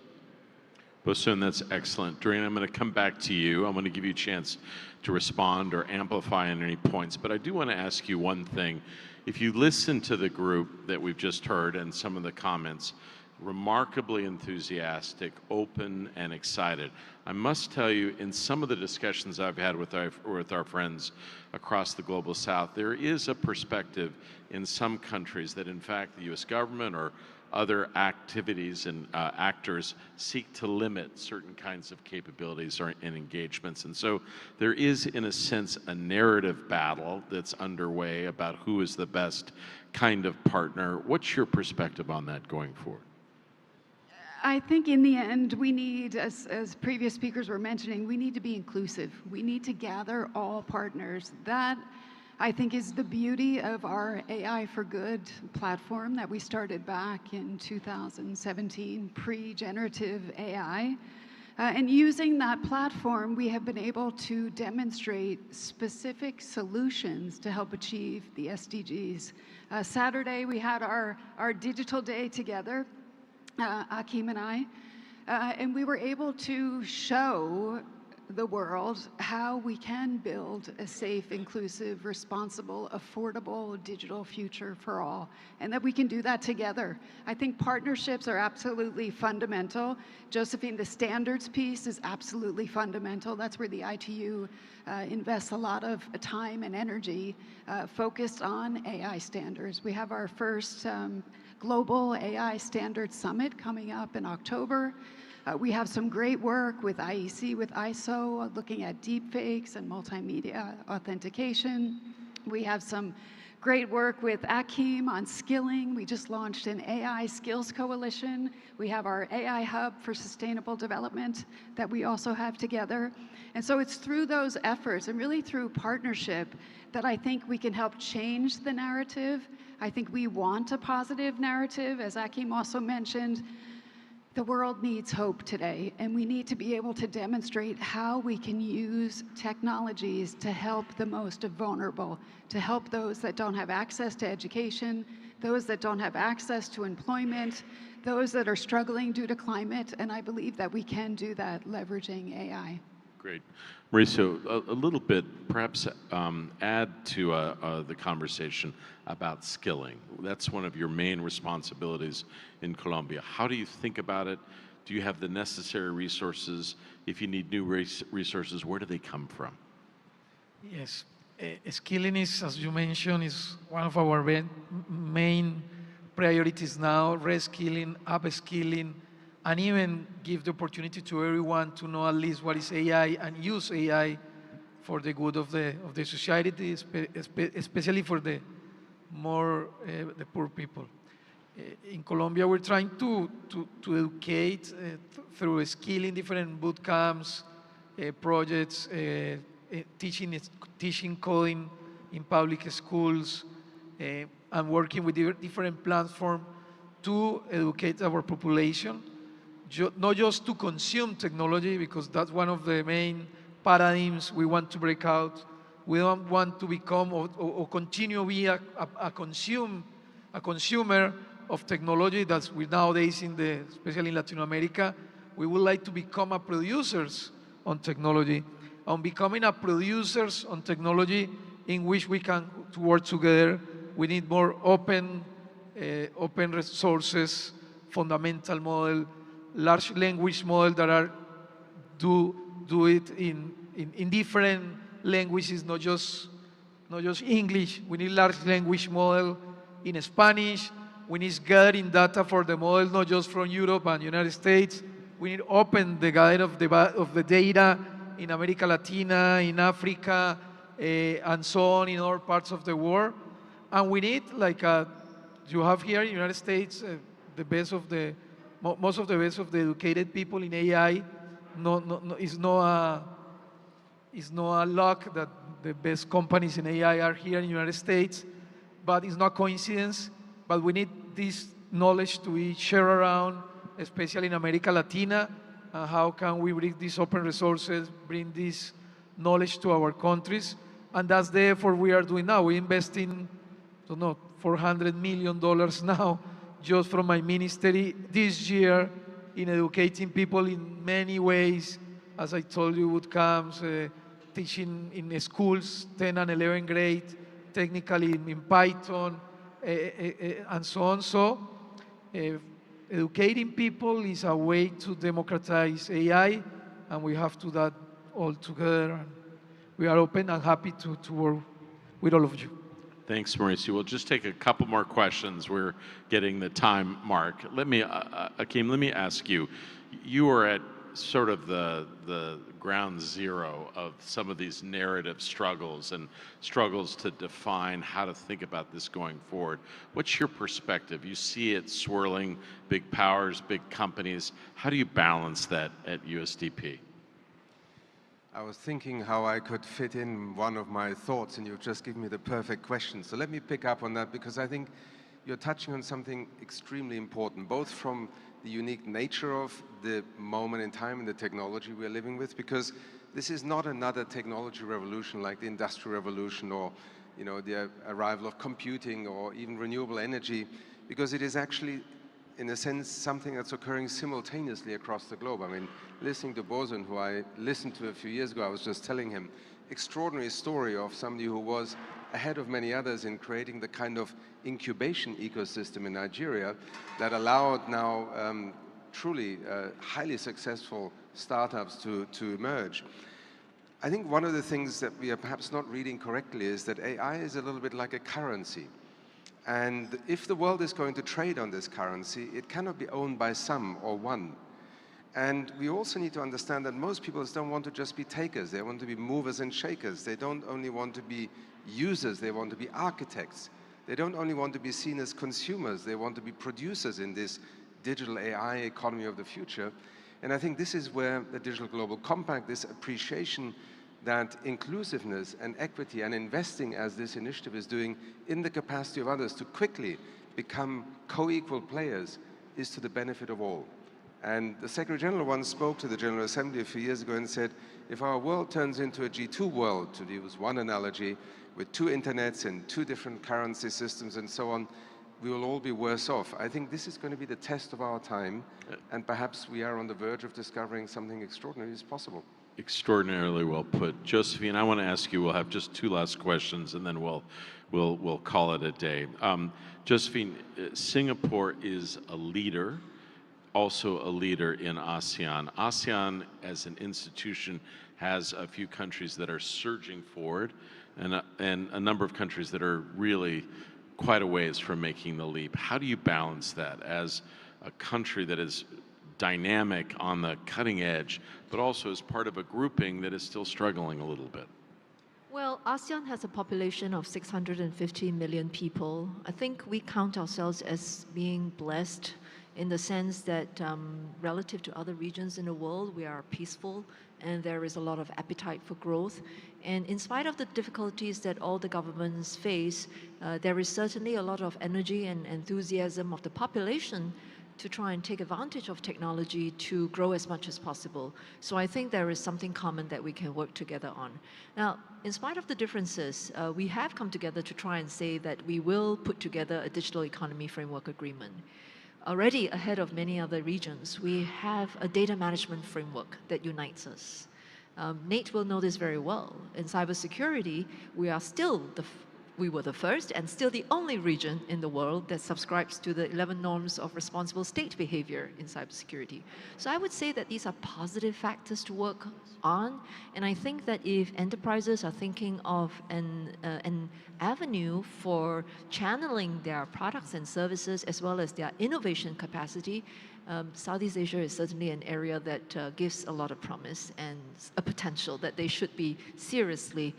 B: Bosun, that's excellent. Doreen, I'm going to come back to you. I'm going to give you a chance to respond or amplify on any points. But I do want to ask you one thing. If you listen to the group that we've just heard and some of the comments, remarkably enthusiastic, open, and excited. I must tell you, in some of the discussions I've had with our friends across the Global South, there is a perspective in some countries that, in fact, the U.S. government or other activities and actors seek to limit certain kinds of capabilities and engagements. And so there is, in a sense, a narrative battle that's underway about who is the best kind of partner. What's your perspective on that going forward?
G: I think in the end, we need, as previous speakers were mentioning, we need to be inclusive. We need to gather all partners. That, I think, is the beauty of our AI for Good platform that we started back in 2017, pre-generative AI. And using that platform, we have been able to demonstrate specific solutions to help achieve the SDGs. Saturday, we had our digital day together, Akeem and I, and we were able to show the world how we can build a safe, inclusive, responsible, affordable digital future for all, and that we can do that together. I think partnerships are absolutely fundamental. Josephine, the standards piece is absolutely fundamental. That's where the ITU invests a lot of time and energy focused on AI standards. We have our first Global AI Standards Summit coming up in October. We have some great work with IEC, with ISO, looking at deepfakes and multimedia authentication. We have some great work with Akeem on skilling. We just launched an AI Skills Coalition. We have our AI Hub for Sustainable Development that we also have together. And so it's through those efforts and really through partnership that I think we can help change the narrative. I think we want a positive narrative, as Akeem also mentioned. The world needs hope today, and we need to be able to demonstrate how we can use technologies to help the most vulnerable, to help those that don't have access to education, those that don't have access to employment, those that are struggling due to climate, and I believe that we can do that leveraging AI.
B: Great. Mauricio, a little bit, perhaps add to the conversation about skilling. That's one of your main responsibilities in Colombia. How do you think about it? Do you have the necessary resources? If you need new resources, where do they come from?
C: Yes. Skilling is, as you mentioned, is one of our main priorities now, reskilling, upskilling, and even give the opportunity to everyone to know at least what is AI and use AI for the good of the society, especially for the the poor people. In Colombia, we're trying to educate through skilling, different boot camps, projects, teaching coding in public schools, and working with different platforms to educate our population. Not just to consume technology, because that's one of the main paradigms we want to break out. We don't want to become or continue to be a consumer of technology that's nowadays, especially in Latin America. We would like to become a producers on technology. On becoming a producers on technology in which we can work together, we need more open resources, fundamental model, large language model that do it in different languages, not just English. We need large language model in Spanish. We need gathering data for the model, not just from Europe and United States. We need open the guide of the data in America Latina, in Africa, and so on in other parts of the world. And we need, like you have here in the United States, most of the best of the educated people in AI. It's not a luck that the best companies in AI are here in the United States, but it's not coincidence. But we need this knowledge to be shared around, especially in America Latina. How can we bring these open resources, bring this knowledge to our countries? And that's the effort we are doing now. We're investing, $400 million now, just from my ministry this year, in educating people in many ways. As I told you, boot camps, teaching in schools, 10 and 11th grade, technically in Python, and so on. So, educating people is a way to democratize AI, and we have to do that all together. We are open and happy to work with all of you.
B: Thanks, Mauricio. We'll just take a couple more questions. We're getting the time mark. Akeem, let me ask you. You are at sort of the ground zero of some of these narrative struggles and struggles to define how to think about this going forward. What's your perspective? You see it swirling, big powers, big companies. How do you balance that at USDP?
D: I was thinking how I could fit in one of my thoughts, and you've just given me the perfect question. So let me pick up on that, because I think you're touching on something extremely important, both from the unique nature of the moment in time and the technology we're living with, because this is not another technology revolution like the Industrial Revolution or the arrival of computing or even renewable energy, because it is actually, in a sense, something that's occurring simultaneously across the globe. I mean, listening to Bosun, who I listened to a few years ago, I was just telling him, extraordinary story of somebody who was ahead of many others in creating the kind of incubation ecosystem in Nigeria that allowed now truly highly successful startups to emerge. I think one of the things that we are perhaps not reading correctly is that AI is a little bit like a currency. And if the world is going to trade on this currency, it cannot be owned by some or one. And we also need to understand that most people don't want to just be takers. They want to be movers and shakers. They don't only want to be users. They want to be architects. They don't only want to be seen as consumers. They want to be producers in this digital AI economy of the future. And I think this is where the Digital Global Compact, this appreciation that inclusiveness and equity and investing, as this initiative is doing, in the capacity of others to quickly become co-equal players, is to the benefit of all. And the Secretary General once spoke to the General Assembly a few years ago and said, if our world turns into a G2 world, to use one analogy, with 2 internets and 2 different currency systems and so on, we will all be worse off. I think this is going to be the test of our time, and perhaps we are on the verge of discovering something extraordinary is possible.
B: Extraordinarily well put. Josephine, I want to ask you, we'll have just 2 last questions and then we'll call it a day. Josephine, Singapore is a leader, also a leader in ASEAN. ASEAN as an institution has a few countries that are surging forward and a number of countries that are really quite a ways from making the leap. How do you balance that as a country that is dynamic on the cutting edge, but also as part of a grouping that is still struggling a little bit?
E: Well, ASEAN has a population of 650 million people. I think we count ourselves as being blessed in the sense that relative to other regions in the world, we are peaceful and there is a lot of appetite for growth. And in spite of the difficulties that all the governments face, there is certainly a lot of energy and enthusiasm of the population to try and take advantage of technology to grow as much as possible. So I think there is something common that we can work together on. Now, in spite of the differences, we have come together to try and say that we will put together a digital economy framework agreement. Already ahead of many other regions, we have a data management framework that unites us. Nate will know this very well. In cybersecurity, we were the first and still the only region in the world that subscribes to the 11 norms of responsible state behavior in cybersecurity. So I would say that these are positive factors to work on. And I think that if enterprises are thinking of an avenue for channeling their products and services as well as their innovation capacity, Southeast Asia is certainly an area that gives a lot of promise and a potential that they should be seriously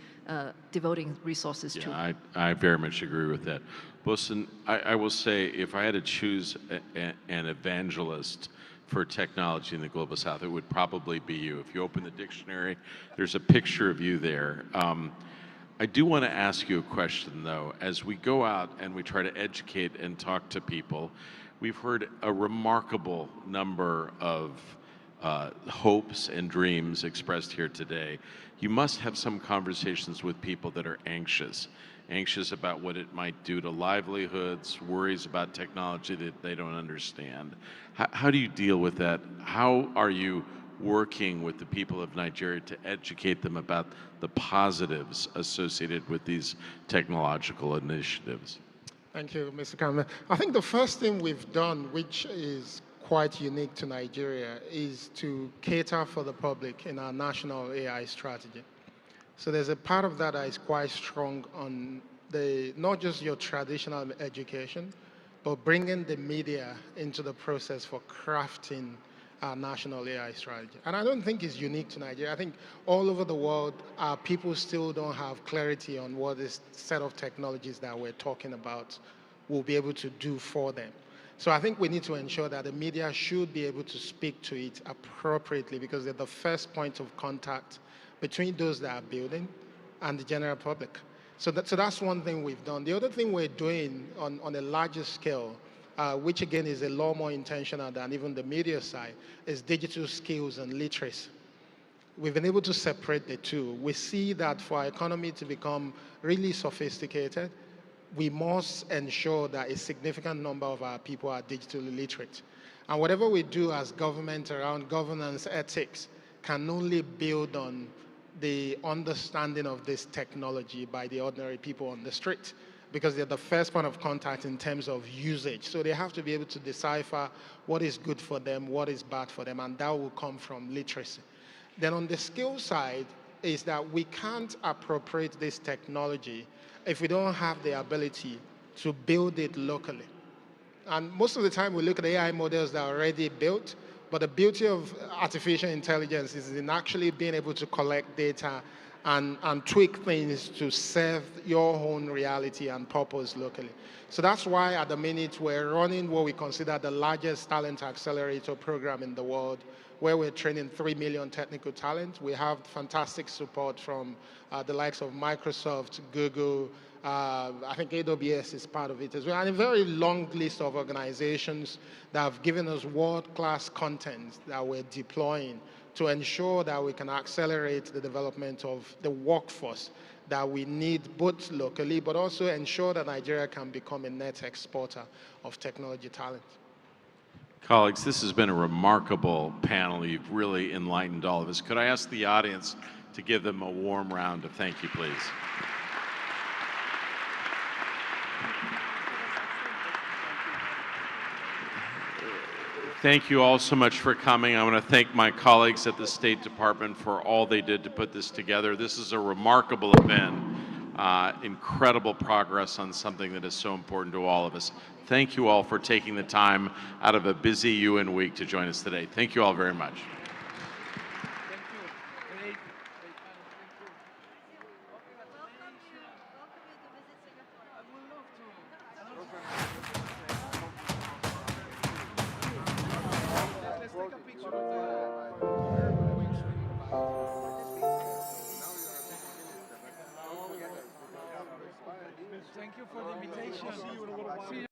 E: devoting resources to.
B: I very much agree with that. Bosun, I will say, if I had to choose an evangelist for technology in the Global South, it would probably be you. If you open the dictionary, there's a picture of you there. I do want to ask you a question, though. As we go out and we try to educate and talk to people, we've heard a remarkable number of hopes and dreams expressed here today. You must have some conversations with people that are anxious about what it might do to livelihoods, worries about technology that they don't understand. How do you deal with that? How are you working with the people of Nigeria to educate them about the positives associated with these technological initiatives?
F: Thank you, Mr. Campbell. I think the first thing we've done, which is quite unique to Nigeria, is to cater for the public in our national AI strategy. So there's a part of that is quite strong on not just your traditional education, but bringing the media into the process for crafting our national AI strategy. And I don't think it's unique to Nigeria. I think all over the world, our people still don't have clarity on what this set of technologies that we're talking about will be able to do for them. So I think we need to ensure that the media should be able to speak to it appropriately, because they're the first point of contact between those that are building and the general public. So that's one thing we've done. The other thing we're doing on a larger scale, which again is a lot more intentional than even the media side, is digital skills and literacy. We've been able to separate the two. We see that for our economy to become really sophisticated, we must ensure that a significant number of our people are digitally literate. And whatever we do as government around governance ethics can only build on the understanding of this technology by the ordinary people on the street, because they're the first point of contact in terms of usage. So they have to be able to decipher what is good for them, what is bad for them, and that will come from literacy. Then on the skill side is that we can't appropriate this technology if we don't have the ability to build it locally. And most of the time we look at AI models that are already built, but the beauty of artificial intelligence is in actually being able to collect data and tweak things to serve your own reality and purpose locally. So that's why at the minute we're running what we consider the largest talent accelerator program in the world, where we're training 3 million technical talent. We have fantastic support from the likes of Microsoft, Google, I think AWS is part of it as well, and a very long list of organizations that have given us world-class content that we're deploying to ensure that we can accelerate the development of the workforce that we need both locally, but also ensure that Nigeria can become a net exporter of technology talent.
B: Colleagues, this has been a remarkable panel. You've really enlightened all of us. Could I ask the audience to give them a warm round of thank you, please? Thank you all so much for coming. I want to thank my colleagues at the State Department for all they did to put this together. This is a remarkable event, incredible progress on something that is so important to all of us. Thank you all for taking the time out of a busy UN week to join us today. Thank you all very much.
C: Thank you for the invitation.